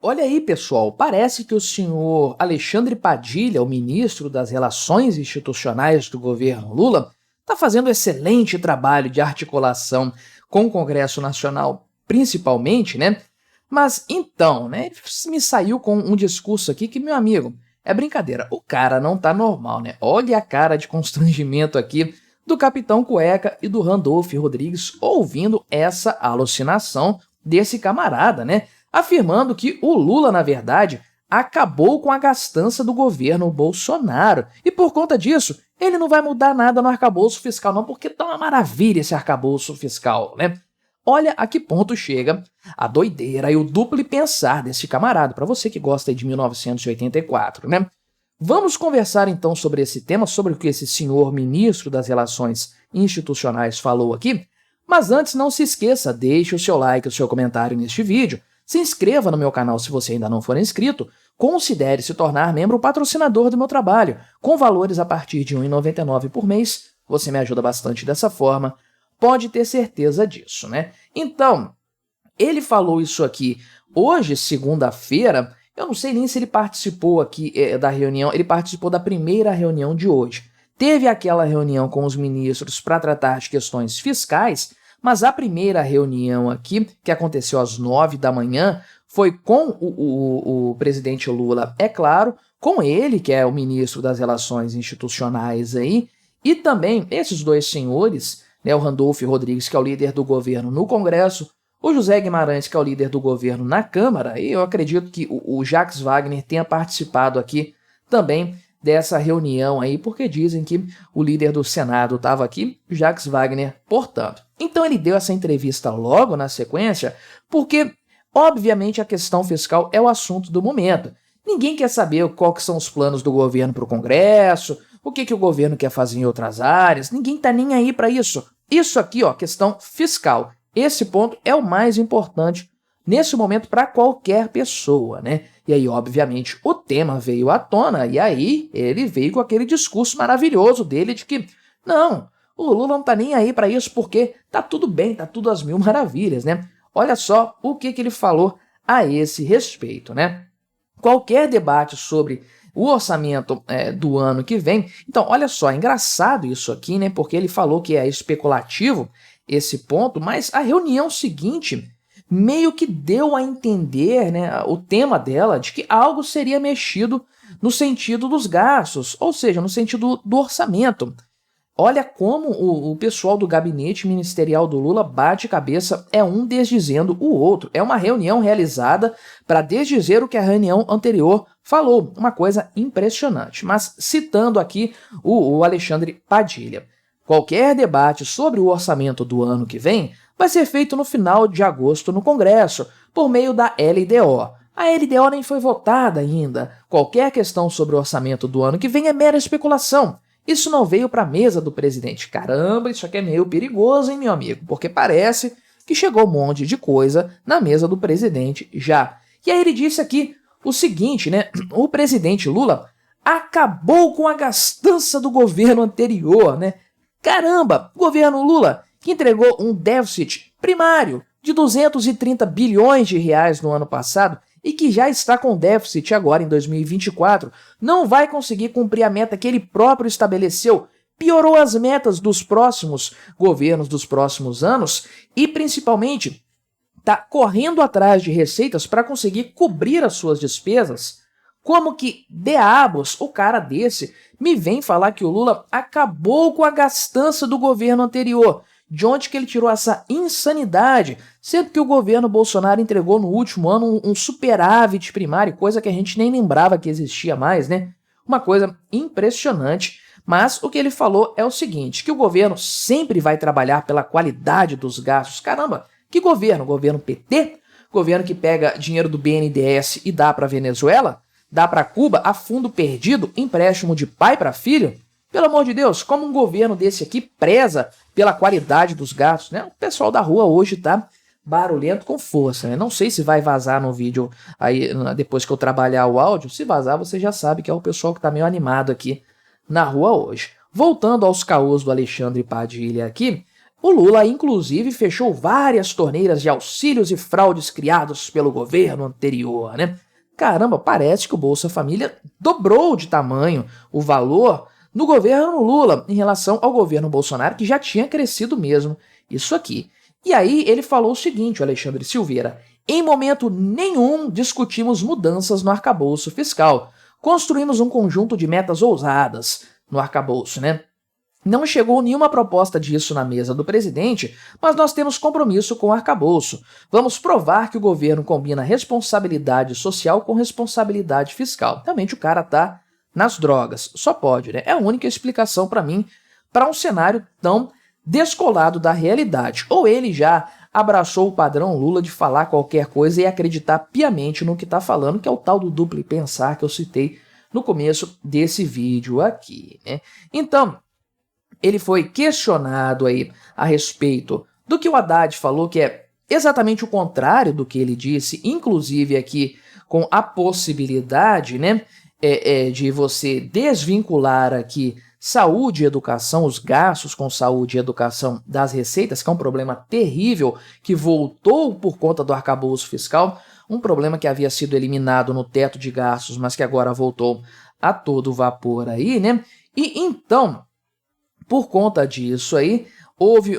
Olha aí, pessoal, parece que o senhor Alexandre Padilha, o ministro das Relações Institucionais do governo Lula, está fazendo excelente trabalho de articulação com o Congresso Nacional, principalmente, né? Mas então, né, ele me saiu com um discurso aqui que, meu amigo, é brincadeira, o cara não tá normal, né? Olha a cara de constrangimento aqui do Capitão Cueca e do Randolph Rodrigues ouvindo essa alucinação desse camarada, né? Afirmando que o Lula, na verdade, acabou com a gastança do governo Bolsonaro. E por conta disso, ele não vai mudar nada no arcabouço fiscal não, porque tá uma maravilha esse arcabouço fiscal, né? Olha a que ponto chega a doideira e o duplo pensar desse camarada, para você que gosta de 1984, né? Vamos conversar então sobre esse tema, sobre o que esse senhor ministro das Relações Institucionais falou aqui. Mas antes, não se esqueça, deixe o seu like, o seu comentário neste vídeo, se inscreva no meu canal se você ainda não for inscrito, considere se tornar membro patrocinador do meu trabalho, com valores a partir de R$ 1,99 por mês, você me ajuda bastante dessa forma, pode ter certeza disso, né? Então, ele falou isso aqui hoje, segunda-feira, eu não sei nem se ele participou aqui da reunião, ele participou da primeira reunião de hoje. Teve aquela reunião com os ministros para tratar de questões fiscais, mas a primeira reunião aqui, que aconteceu às 9 da manhã, foi com o presidente Lula, é claro, com ele, que é o ministro das Relações Institucionais aí, e também esses dois senhores, né, o Randolph Rodrigues, que é o líder do governo no Congresso, o José Guimarães, que é o líder do governo na Câmara, e eu acredito que o Jacques Wagner tenha participado aqui também dessa reunião aí, porque dizem que o líder do Senado estava aqui, Jacques Wagner, portanto. Então ele deu essa entrevista logo na sequência, porque, obviamente, a questão fiscal é o assunto do momento. Ninguém quer saber quais são os planos do governo para o Congresso, o que o governo quer fazer em outras áreas, ninguém está nem aí para isso. Isso aqui, ó, questão fiscal. Esse ponto é o mais importante nesse momento para qualquer pessoa, né? E aí, obviamente, o tema veio à tona e aí ele veio com aquele discurso maravilhoso dele de que, não, o Lula não tá nem aí para isso porque tá tudo bem, tá tudo às mil maravilhas, né? Olha só o que ele falou a esse respeito, né? Qualquer debate sobre o orçamento do ano que vem, então, olha só, é engraçado isso aqui, né? Porque ele falou que é especulativo esse ponto, mas a reunião seguinte meio que deu a entender, né, o tema dela, de que algo seria mexido no sentido dos gastos, ou seja, no sentido do orçamento. Olha como o pessoal do gabinete ministerial do Lula bate cabeça, é um desdizendo o outro. É uma reunião realizada para desdizer o que a reunião anterior falou, uma coisa impressionante. Mas citando aqui o Alexandre Padilha, qualquer debate sobre o orçamento do ano que vem vai ser feito no final de agosto no Congresso, por meio da LDO. A LDO nem foi votada ainda. Qualquer questão sobre o orçamento do ano que vem é mera especulação. Isso não veio para a mesa do presidente. Caramba, isso aqui é meio perigoso, hein, meu amigo? Porque parece que chegou um monte de coisa na mesa do presidente já. E aí ele disse aqui o seguinte, né? O presidente Lula acabou com a gastança do governo anterior, né? Caramba, o governo Lula, que entregou um déficit primário de 230 bilhões de reais no ano passado e que já está com déficit agora em 2024, não vai conseguir cumprir a meta que ele próprio estabeleceu, piorou as metas dos próximos governos dos próximos anos e, principalmente, está correndo atrás de receitas para conseguir cobrir as suas despesas. Como que, diabos, o cara desse me vem falar que o Lula acabou com a gastança do governo anterior? De onde que ele tirou essa insanidade? Sendo que o governo Bolsonaro entregou no último ano um superávit primário, coisa que a gente nem lembrava que existia mais, né? Uma coisa impressionante. Mas o que ele falou é o seguinte, que o governo sempre vai trabalhar pela qualidade dos gastos. Caramba, que governo? Governo PT? Governo que pega dinheiro do BNDES e dá para Venezuela? Dá para Cuba a fundo perdido, empréstimo de pai para filho? Pelo amor de Deus, como um governo desse aqui preza pela qualidade dos gastos, né? O pessoal da rua hoje tá barulhento com força, né? Não sei se vai vazar no vídeo aí depois que eu trabalhar o áudio. Se vazar, você já sabe que é o pessoal que tá meio animado aqui na rua hoje. Voltando aos caôs do Alexandre Padilha aqui, O Lula, inclusive, fechou várias torneiras de auxílios e fraudes criados pelo governo anterior, né? Caramba, parece que o Bolsa Família dobrou de tamanho o valor no governo Lula em relação ao governo Bolsonaro, que já tinha crescido mesmo isso aqui. E aí ele falou o seguinte, o Alexandre Silveira: em momento nenhum discutimos mudanças no arcabouço fiscal. Construímos um conjunto de metas ousadas no arcabouço, né? Não chegou nenhuma proposta disso na mesa do presidente, mas nós temos compromisso com o arcabouço. Vamos provar que o governo combina responsabilidade social com responsabilidade fiscal. Realmente o cara tá nas drogas. Só pode, né? É a única explicação para mim para um cenário tão descolado da realidade. Ou ele já abraçou o padrão Lula de falar qualquer coisa e acreditar piamente no que tá falando, que é o tal do duplo pensar que eu citei no começo desse vídeo aqui, né? Então, ele foi questionado aí a respeito do que o Haddad falou, que é exatamente o contrário do que ele disse, inclusive aqui com a possibilidade, né, de você desvincular aqui saúde e educação, os gastos com saúde e educação das receitas, que é um problema terrível que voltou por conta do arcabouço fiscal, um problema que havia sido eliminado no teto de gastos, mas que agora voltou a todo vapor aí, né? E então, por conta disso aí, houve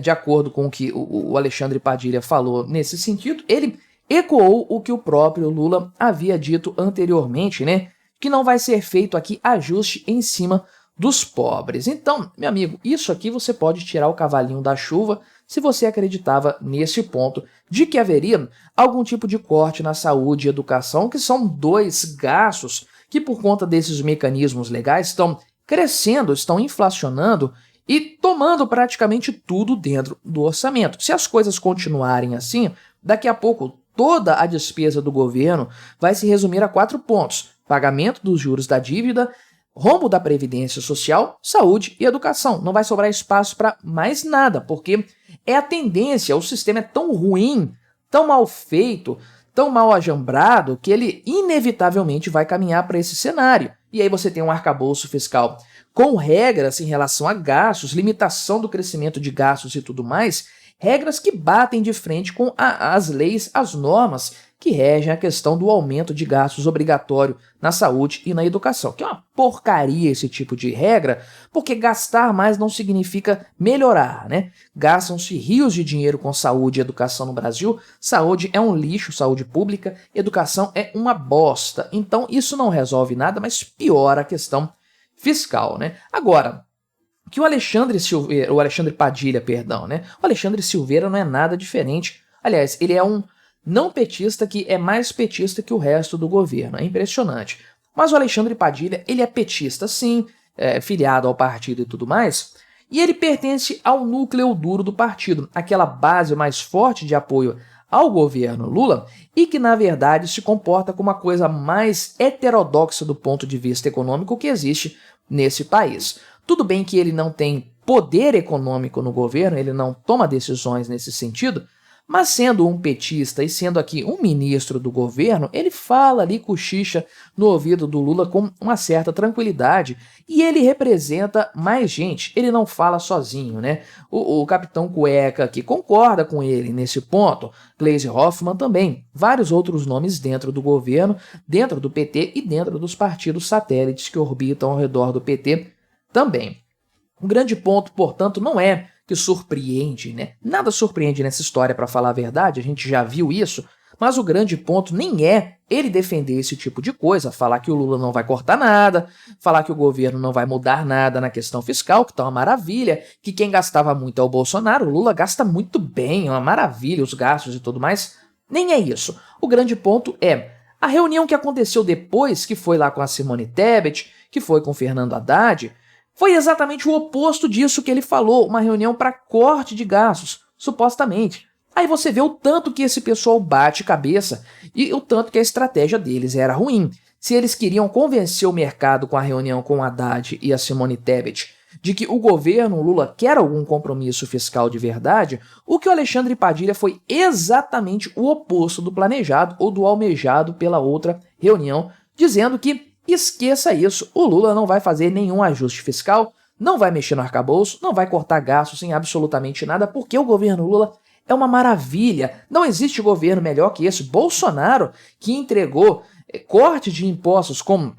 de acordo com o que o Alexandre Padilha falou nesse sentido, ele ecoou o que o próprio Lula havia dito anteriormente, né? Que não vai ser feito aqui ajuste em cima dos pobres. Então, meu amigo, isso aqui você pode tirar o cavalinho da chuva se você acreditava nesse ponto de que haveria algum tipo de corte na saúde e educação, que são dois gastos que por conta desses mecanismos legais estão crescendo, estão inflacionando e tomando praticamente tudo dentro do orçamento. Se as coisas continuarem assim, daqui a pouco toda a despesa do governo vai se resumir a 4 pontos: pagamento dos juros da dívida, rombo da Previdência Social, saúde e educação. Não vai sobrar espaço para mais nada, porque é a tendência, o sistema é tão ruim, tão mal feito, tão mal ajambrado, que ele inevitavelmente vai caminhar para esse cenário. E aí você tem um arcabouço fiscal com regras em relação a gastos, limitação do crescimento de gastos e tudo mais, regras que batem de frente com as leis, as normas que regem a questão do aumento de gastos obrigatório na saúde e na educação, que é uma porcaria esse tipo de regra, porque gastar mais não significa melhorar, né? Gastam-se rios de dinheiro com saúde e educação no Brasil, saúde é um lixo, saúde pública, educação é uma bosta. Então isso não resolve nada, mas piora a questão fiscal, né? Agora, que o Alexandre Padilha, né? O Alexandre Silveira não é nada diferente. Aliás, ele é um não petista que é mais petista que o resto do governo. É impressionante. Mas o Alexandre Padilha, ele é petista sim, filiado ao partido e tudo mais, e ele pertence ao núcleo duro do partido, aquela base mais forte de apoio ao governo Lula e que, na verdade, se comporta como a coisa mais heterodoxa do ponto de vista econômico que existe nesse país. Tudo bem que ele não tem poder econômico no governo, ele não toma decisões nesse sentido, mas sendo um petista e sendo aqui um ministro do governo, ele fala ali, cochicha no ouvido do Lula com uma certa tranquilidade e ele representa mais gente, ele não fala sozinho, né? O capitão Cueca que concorda com ele nesse ponto, Gleisi Hoffmann também, vários outros nomes dentro do governo, dentro do PT e dentro dos partidos satélites que orbitam ao redor do PT também. Um grande ponto, portanto, não é que surpreende, né? Nada surpreende nessa história, para falar a verdade, a gente já viu isso, mas o grande ponto nem é ele defender esse tipo de coisa, falar que o Lula não vai cortar nada, falar que o governo não vai mudar nada na questão fiscal, que tá uma maravilha, que quem gastava muito é o Bolsonaro, o Lula gasta muito bem, é uma maravilha os gastos e tudo mais. Nem é isso. O grande ponto é a reunião que aconteceu depois, que foi lá com a Simone Tebet, que foi com o Fernando Haddad, foi exatamente o oposto disso que ele falou, uma reunião para corte de gastos, supostamente. Aí você vê o tanto que esse pessoal bate cabeça e o tanto que a estratégia deles era ruim. Se eles queriam convencer o mercado com a reunião com o Haddad e a Simone Tebet de que o governo Lula quer algum compromisso fiscal de verdade, o que o Alexandre Padilha foi exatamente o oposto do planejado ou do almejado pela outra reunião, dizendo que esqueça isso, o Lula não vai fazer nenhum ajuste fiscal, não vai mexer no arcabouço, não vai cortar gastos em absolutamente nada, porque o governo Lula é uma maravilha. Não existe governo melhor que esse. Bolsonaro, que entregou corte de impostos com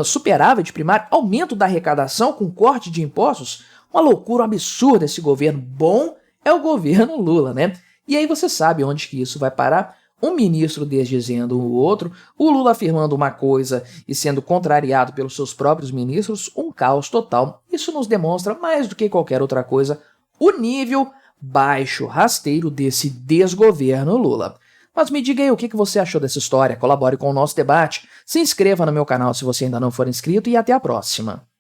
superávit primário, aumento da arrecadação com corte de impostos, uma loucura absurda esse governo. Bom é o governo Lula, né? E aí você sabe onde que isso vai parar? Um ministro desdizendo o outro, o Lula afirmando uma coisa e sendo contrariado pelos seus próprios ministros, um caos total. Isso nos demonstra, mais do que qualquer outra coisa, o nível baixo, rasteiro desse desgoverno Lula. Mas me diga aí o que você achou dessa história, colabore com o nosso debate, se inscreva no meu canal se você ainda não for inscrito e até a próxima.